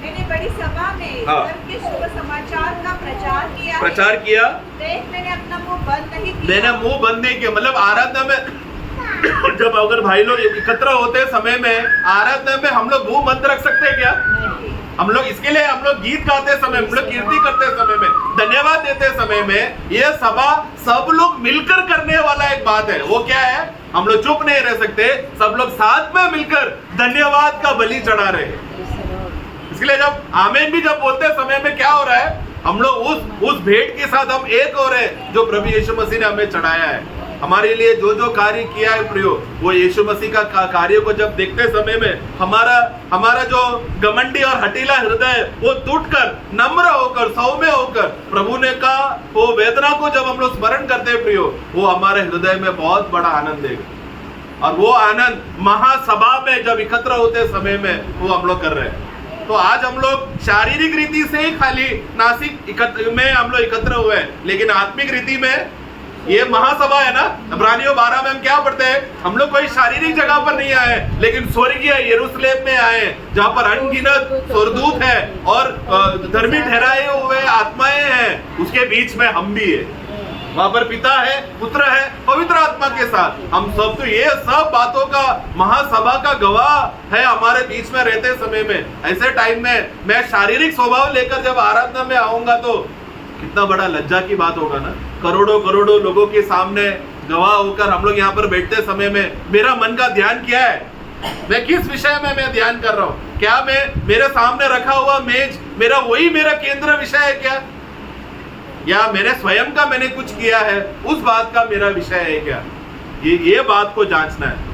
मैंने बड़ी सभा में हाँ। धर्म के शुभ समाचार का प्रचार किया। देख मैंने अपना मुंह बंद नहीं किया। मैंने मुंह बंद नहीं किया, मतलब आराधना में जब अगर भाई लोग एकत्र होते समय में आराधना में हम लोग मुंह बंद रख सकते हैं क्या? हम लोग इसके लिए हम लोग गीत गाते समय, हम लोग कीर्ति करते समय में, धन्यवाद देते समय में, ये सभा सब लोग मिलकर करने वाला एक बात है। वो क्या है, हम लोग चुप नहीं रह सकते, सब लोग साथ में मिलकर धन्यवाद का बलि चढ़ा रहे हैं। इसके लिए जब आमीन भी जब बोलते समय में क्या हो रहा है, हम लोग उस भेंट के साथ हम एक हो रहे हैं जो प्रभु यीशु मसीह ने हमें चढ़ाया है। हमारे लिए जो जो कार्य किया है प्रियो, वो यीशु मसीह का कार्य को जब देखते समय में हमारा जो घमंडी और हठीला हृदय वो टूटकर नम्र होकर सौम्य होकर प्रभु ने कहा वो वेदना को जब हम लोग स्मरण करते हैं प्रियो, वो हमारे हृदय में बहुत बड़ा आनंद देगा। और वो आनंद महासभा में जब एकत्र होते समय में वो हम लोग कर रहे हैं। तो आज हम लोग शारीरिक रीति से ही खाली नासिक में हम लोग एकत्र हुए हैं, लेकिन आत्मिक रीति में ये महासभा है ना। इब्रानियों 12 में हम क्या पढ़ते हैं, हम लोग कोई शारीरिक जगह पर नहीं आए, लेकिन स्वर्गीय यरूशलेम में आए, जहाँ पर अनगिनत स्वर्गदूत है और धर्मी ठहराए हुए आत्माएं हैं, उसके बीच में हम भी है। वहां पर पिता है, पुत्र है, पवित्र आत्मा के साथ हम सब। तो ये सब बातों का महासभा का गवाह है हमारे बीच में रहते समय में। ऐसे टाइम में मैं शारीरिक स्वभाव लेकर जब आराधना में आऊंगा तो कितना बड़ा लज्जा की बात होगा ना। करोड़ों लोगों के सामने गवाह होकर हम लोग यहाँ पर बैठते समय में मेरा मन का ध्यान क्या है, मैं किस विषय में मैं ध्यान कर रहा हूँ? क्या मैं मेरे सामने रखा हुआ मेज मेरा केंद्र विषय है क्या, या मेरे स्वयं का मैंने कुछ किया है उस बात का मेरा विषय है क्या? ये बात को जांचना है।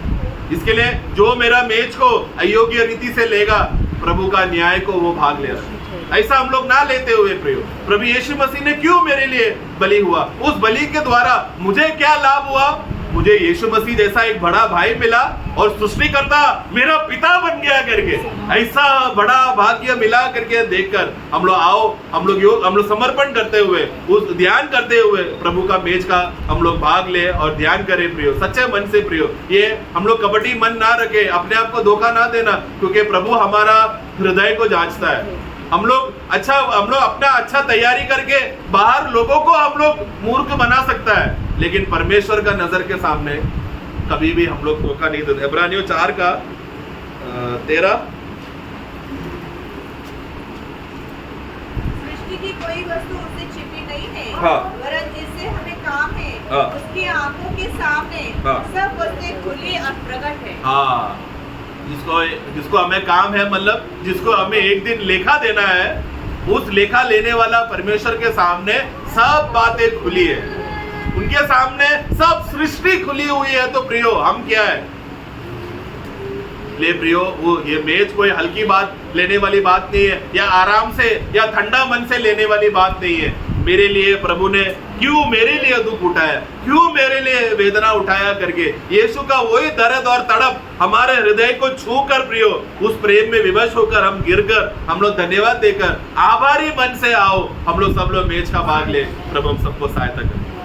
इसके लिए जो मेरा मेज को अयोग्य रीति से लेगा, प्रभु का न्याय को वो भाग लेगा। ऐसा हम लोग ना लेते हुए प्रभु यीशु मसीह ने क्यों मेरे लिए बलि हुआ, उस बलि के द्वारा मुझे क्या लाभ हुआ? मुझे यीशु मसीह जैसा एक बड़ा भाई मिला और सृष्टिकर्ता मेरा पिता बन गया करके, ऐसा बड़ा भाग्य मिला करके देखकर हम लोग समर्पण करते हुए, उस ध्यान करते हुए प्रभु का मेज का हम लोग भाग ले और ध्यान करें प्रियो, सच्चे मन से प्रियो। ये हम लोग कपटी मन ना रखे, अपने आप को धोखा ना देना, क्योंकि प्रभु हमारा हृदय को जांचता है। हम लोग अपना अच्छा तैयारी करके बाहर लोगों को हम लोग मूर्ख बना सकता है, लेकिन परमेश्वर का नजर के सामने कभी भी हम लोग धोखा नहीं देते। इब्रानियों 4:13 सृष्टि की कोई वस्तु उससे छिपी नहीं है, हाँ। वरन जिससे हमें काम है, हाँ। उसकी आंखों के सामने हाँ। सब वस्तुएं खुली और प्रकट है। हाँ, जिसको हमें काम है, मतलब जिसको हमें एक दिन लेखा देना है, उस लेखा लेने वाला परमेश्वर के सामने सब बातें खुली है, उनके सामने सब सृष्टि खुली हुई है। तो प्रियो हम क्या है ले प्रियो, वो ये मेज कोई हल्की बात लेने वाली बात नहीं है, या आराम से या ठंडा मन से लेने वाली बात नहीं है। मेरे लिए प्रभु ने क्यों मेरे लिए दुख उठाया, क्यों मेरे लिए वेदना उठाया करके यीशु का वही दर्द और तड़प हमारे हृदय को छू कर प्रियो, उस प्रेम में विवश होकर हम गिरकर हम लोग धन्यवाद देकर आभारी मन से आओ, हम लोग सब लोग मेज का भाग ले। प्रभु हम सबको सहायता करें।